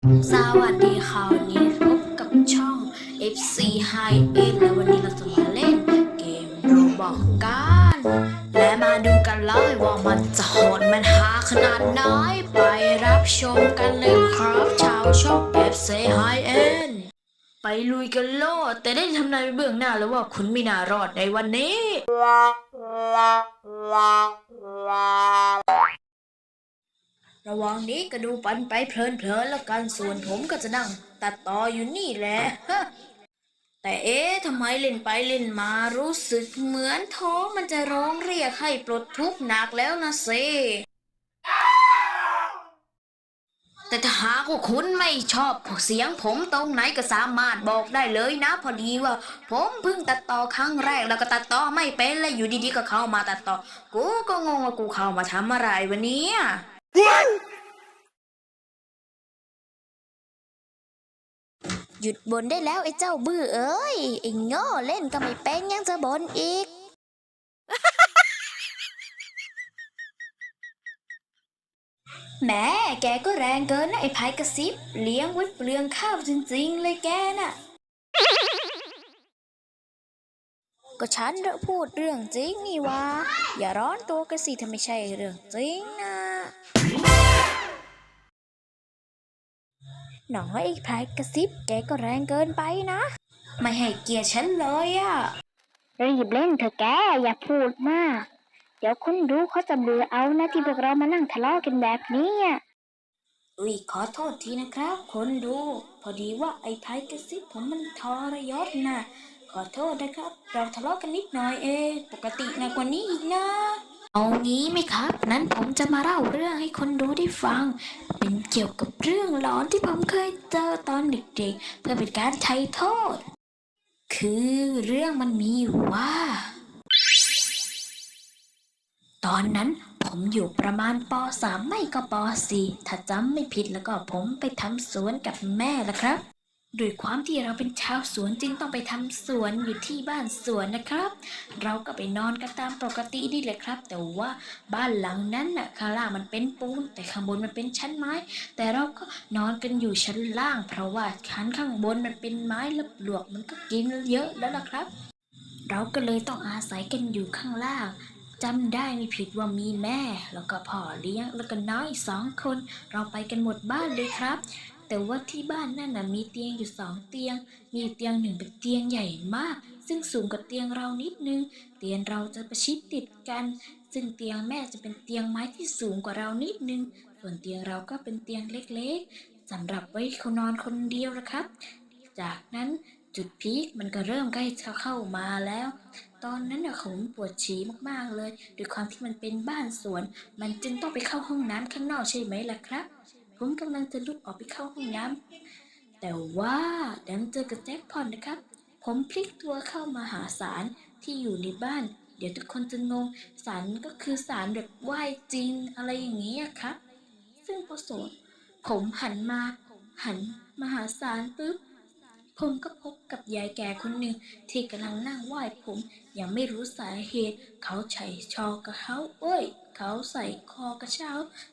สวัสดีค่ะวันนี้พบกับช่อง FC High End และวันนี้เราจะมาเล่นเกมโรบอกกันและมาดูกันเลยว่ามันจะโหดมันฮาขนาดไหนไปรับชมกันเลยครับชาวช่อง FC High End ไปลุยกันโลดแต่ได้ทำนายไปเบื้องหน้าแล้วว่าคุณไม่น่ารอดในวันนี้ระหว่างนี้ก็ดูปันไปเพลินๆแล้วกันส่วนผมก็จะนั่งตัดต่ออยู่นี่แหละ แต่ทำไมเล่นไปเล่นมารู้สึกเหมือนท้องมันจะร้องเรียกให้ปลดทุกข์หนักแล้วนะเซแต่ถ้าหากว่าคุณไม่ชอบเสียงผมตรงไหนก็สามารถบอกได้เลยนะพอดีว่าผมเพิ่งตัดต่อครั้งแรกแล้วก็ตัดต่อไม่เป็นและอยู่ดีๆก็เข้ามาตัดต่อกูก็งงว่ากูเข้ามาทำอะไรวันนี้หยุดบ่นได้แล้วไอ้เจ้าบื้อเอ้ยไอ้โง่เล่นก็ไม่เป็นยังจะบ่นอีกแหมแกก็แรงเกินนะไอ้พายกระซิบเลี้ยงไว้เปลืองข้าวจริงๆเลยแกน่ะก็ฉันพูดเรื่องจริงนี่วะอย่าร้อนตัวกันสิถ้าไม่ใช่เรื่องจริงนะหนอไอ้พายกระซิบแกก็แรงเกินไปนะไม่ให้เกียรติฉันเลยอะรีบเล่นเถอะแกอย่าพูดมากเดี๋ยวคนดูเขาจะเบื่อเอานะที่พวกเรามานั่งทะเลาะกันแบบนี้อ่ะอุ้ยขอโทษทีนะครับคนดูพอดีว่าไอ้ไพกระซิบผมมันทรยศนะขอโทษนะครับเราทะเลาะกันนิดหน่อยปกตินะกว่านี้อีกนะเอางี้ไหมครับนั้นผมจะมาเล่าเรื่องให้คนดูได้ฟังเป็นเกี่ยวกับเรื่องหลอนที่ผมเคยเจอตอนเด็กๆเพื่อเป็นการไถ่โทษคือเรื่องมันมีอยู่ว่า ตอนนั้นผมอยู่ประมาณป .3 ไม่ก็ป .4 ถ้าจำไม่ผิดแล้วก็ผมไปทำสวนกับแม่ละครับด้วยความที่เราเป็นชาวสวนจึงต้องไปทำสวนอยู่ที่บ้านสวนนะครับเราก็ไปนอนกันตามปกตินี่แหละครับแต่ว่าบ้านหลังนั้นน่ะข้างล่างมันเป็นปูนแต่ข้างบนมันเป็นชั้นไม้แต่เราก็นอนกันอยู่ชั้นล่างเพราะว่าชั้นข้างบนมันเป็นไม้แล้วปลวกมันก็กินเยอะแล้วล่ะครับเราก็เลยต้องอาศัยกันอยู่ข้างล่าง จำได้ไม่ผิดว่ามีแม่แล้วก็พ่อเลี้ยงแล้วก็น้อย2 คนเราไปกันหมดบ้านเลยครับแต่ว่าที่บ้านนั่นน่ะมีเตียงอยู่2 เตียงมีเตียงหนึ่งเป็นเตียงใหญ่มากซึ่งสูงกว่าเตียงเรานิดนึงเตียงเราจะประชิดติดกันซึ่งเตียงแม่จะเป็นเตียงไม้ที่สูงกว่าเรานิดนึงส่วนเตียงเราก็เป็นเตียงเล็กๆสำหรับไว้นอนคนเดียวนะครับจากนั้นจุดพีคมันก็เริ่มใกล้จะเข้ามาแล้ว ตอนนั้นผมปวดฉี่มากๆเลยด้วยความที่มันเป็นบ้านสวนมันจึงต้องไปเข้าห้องน้ำข้างนอกใช่ไหมล่ะครับผมกำลังจะลุกออกไปเข้าห้องน้ำแต่ว่าดันเจอกับแจ็คพอตนะครับผมพลิกตัวเข้ามาหาศาลที่อยู่ในบ้านเดี๋ยวทุกคนจะงงศาลก็คือศาลแบบไหว้จริงอะไรอย่างนี้ครับซึ่งพอสวนผมหันมาหาศาลปุ๊บ ผมก็พบกับยายแก่คนหนึ่งที่กำลังนั่งไหว้ผมยังไม่รู้สาเหตุเขาใส่ชอกระเขาเขาใส่คอกระเช้า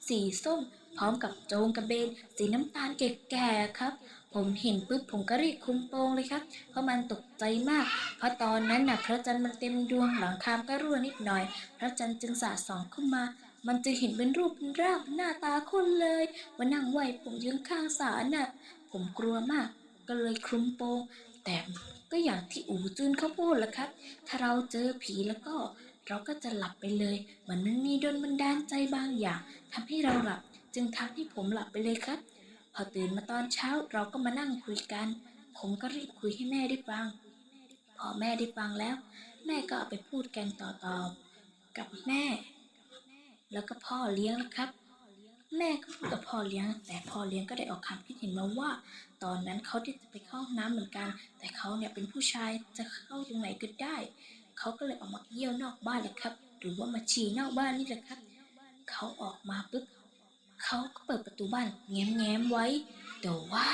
สีส้มพร้อมกับโจงกระเบนสีน้ำตาลแก่ๆครับผมเห็นปุ๊บผมก็รีบคุมโปงเลยครับเพราะมันตกใจมากเพราะตอนนั้นน่ะพระจันทร์มันเต็มดวงหลังคามก็รั่วนิดหน่อยพระจันทร์จึงสาดส่องเข้ามามันจะเห็นเป็นรูปเป็นร่างเป็นหน้าตาคนเลยมานั่งไหวผมยืนข้างศาลน่ะผมกลัวมาก ก็เลยคลุมโปงแต่ก็อย่างที่อู๋จุนเขาพูดแหละครับถ้าเราเจอผีแล้วก็เราก็จะหลับไปเลยเหมือนมันมีดลบันดาลใจบางอย่างทำให้เราหลับจึงทำให้ผมหลับไปเลยครับพอตื่นมาตอนเช้าเราก็มานั่งคุยกันผมก็รีบคุยให้แม่ได้ฟังพอแม่ได้ฟังแล้วแม่ก็เอาไปพูดกันต่อๆกับแม่แล้วก็พ่อเลี้ยงนะครับ แม่ก็พูดกับพ่อเลี้ยงแต่พ่อเลี้ยงก็ได้ออกความคิดเห็นมาว่าตอนนั้นเขาที่จะไปเข้าห้องน้ำเหมือนกันแต่เขาเนี่ยเป็นผู้ชายจะเข้าตรงไหนก็ได้เขาก็เลยออกมาเยี่ยวนอกบ้านแหละครับหรือว่ามาฉี่นอกบ้านนี่แหละครับเขาออกมาปุ๊บเขาก็เปิดประตูบ้านแง้มไว้แต่ว่า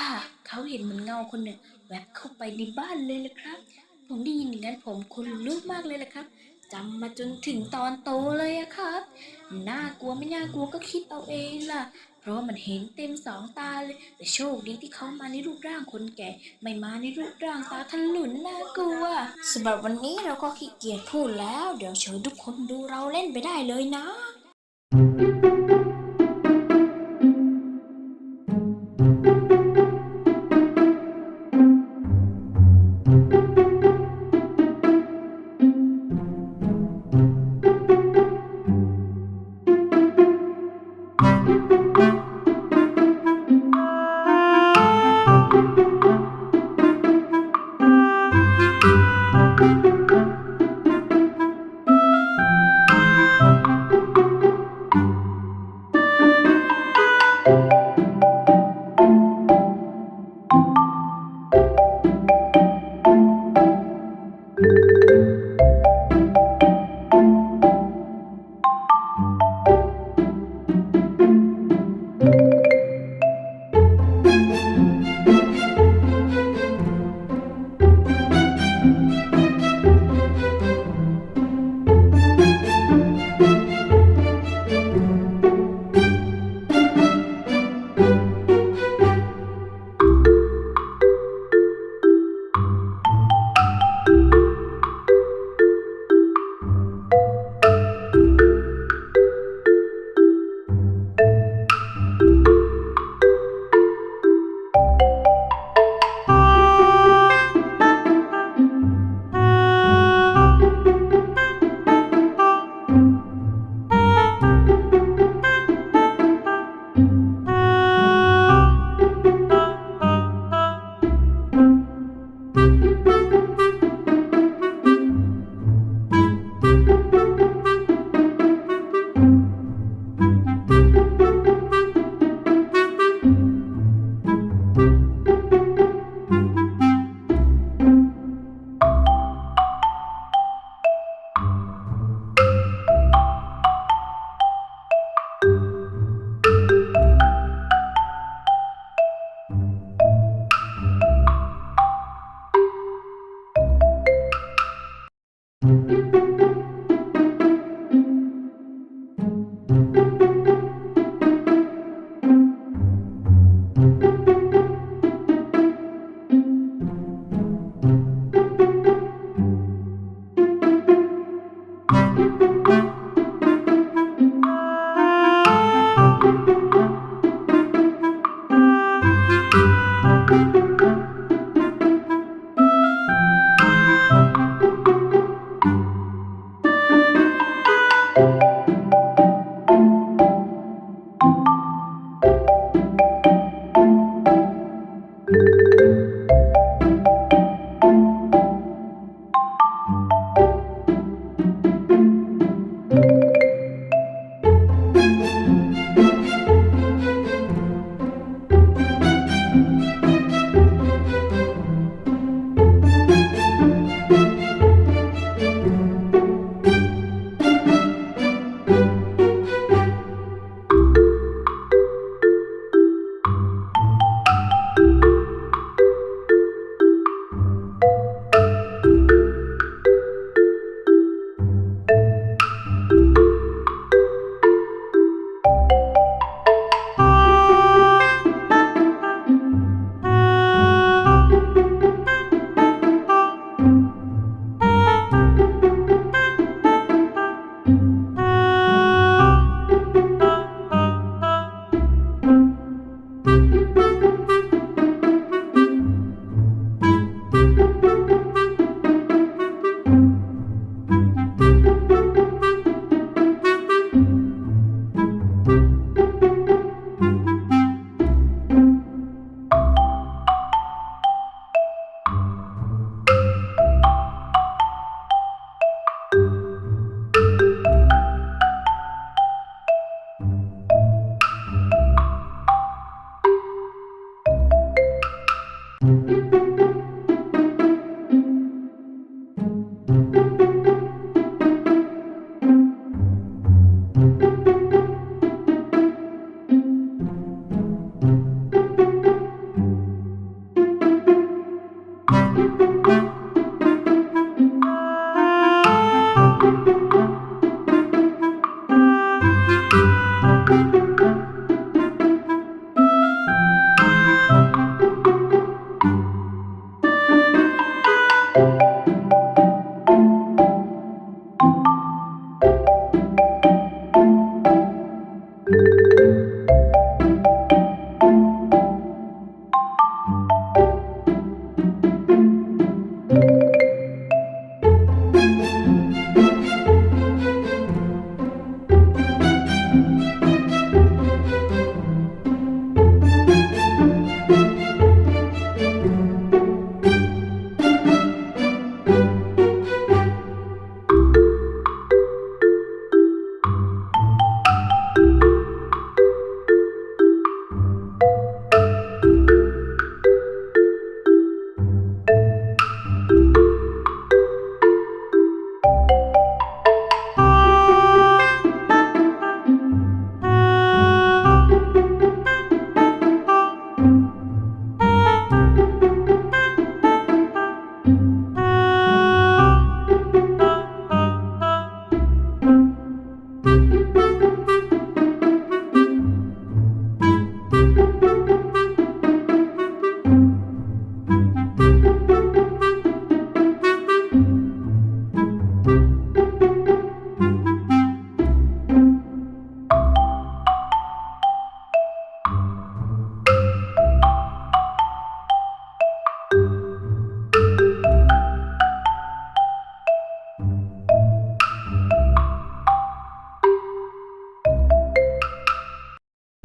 เขาเห็นเหมือนเงาคนหนึ่งแวบเข้าไปในบ้านเลยนะครับผมได้ยินอย่างนั้นผมขนลุกมากเลยแหละครับ จำมาจนถึงตอนโตเลยอะครับน่ากลัวไม่น่ากลัวก็คิดเอาเองล่ะเพราะมันเห็นเต็มสองตาเลยแต่โชคดีที่เขามาในรูปร่างคนแก่ไม่มาในรูปร่างตาถลุนน่ากลัวสำหรับวันนี้เราก็ขี้เกียจพูดแล้วเดี๋ยวเชิญทุกคนดูเราเล่นไปได้เลยนะ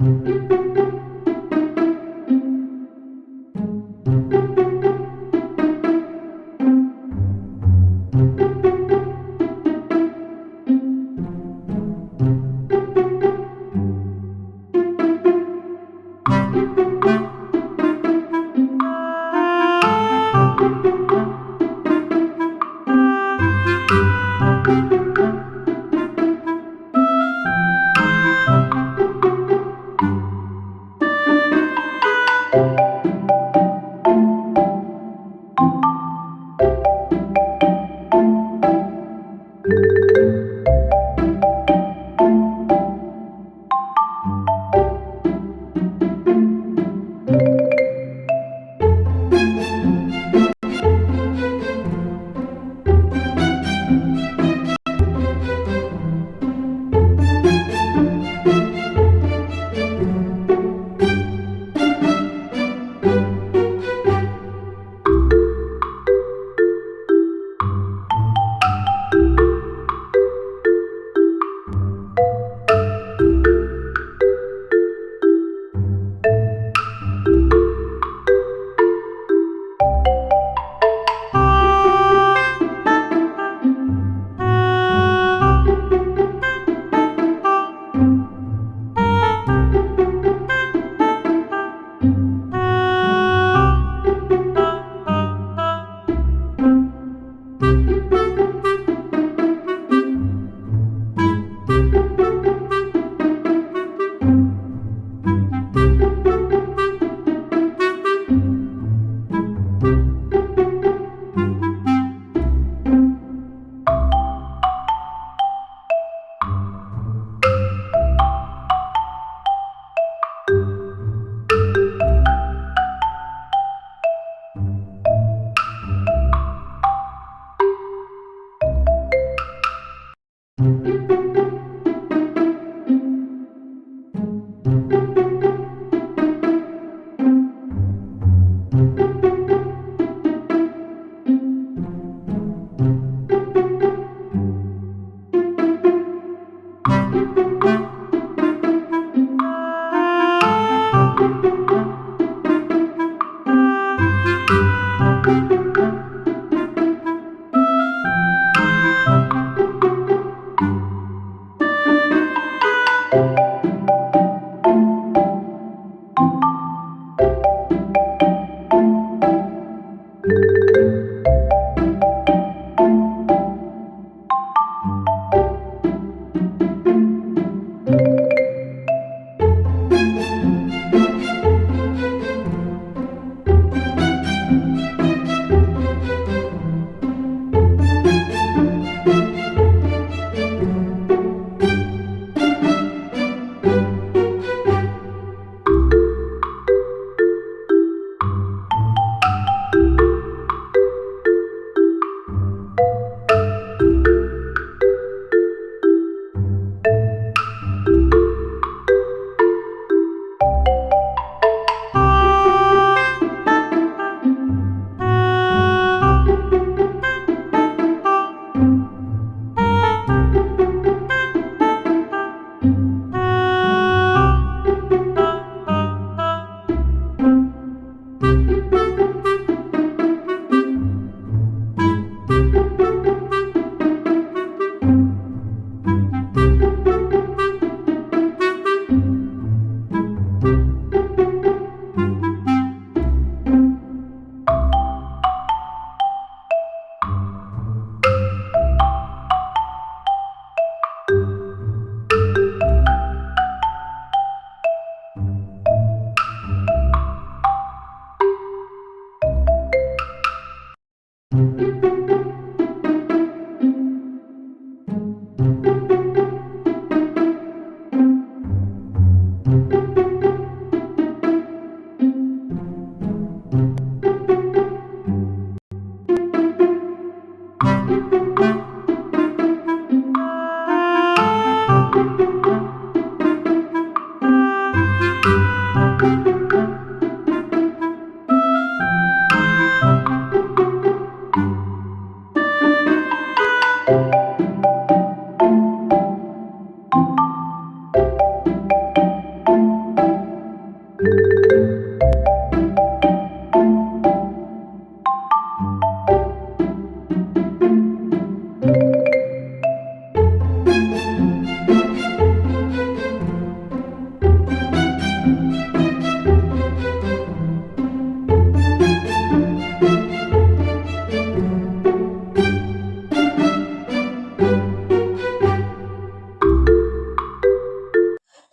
ๆ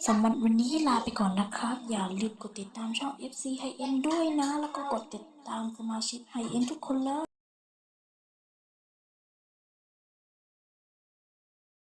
สำหรับวันนี้ลาไปก่อนนะครับ อย่าลืมกดติดตามช่อง FC High End ด้วยนะ แล้วก็กดติดตามสมาชิก High End ทุกคนเลย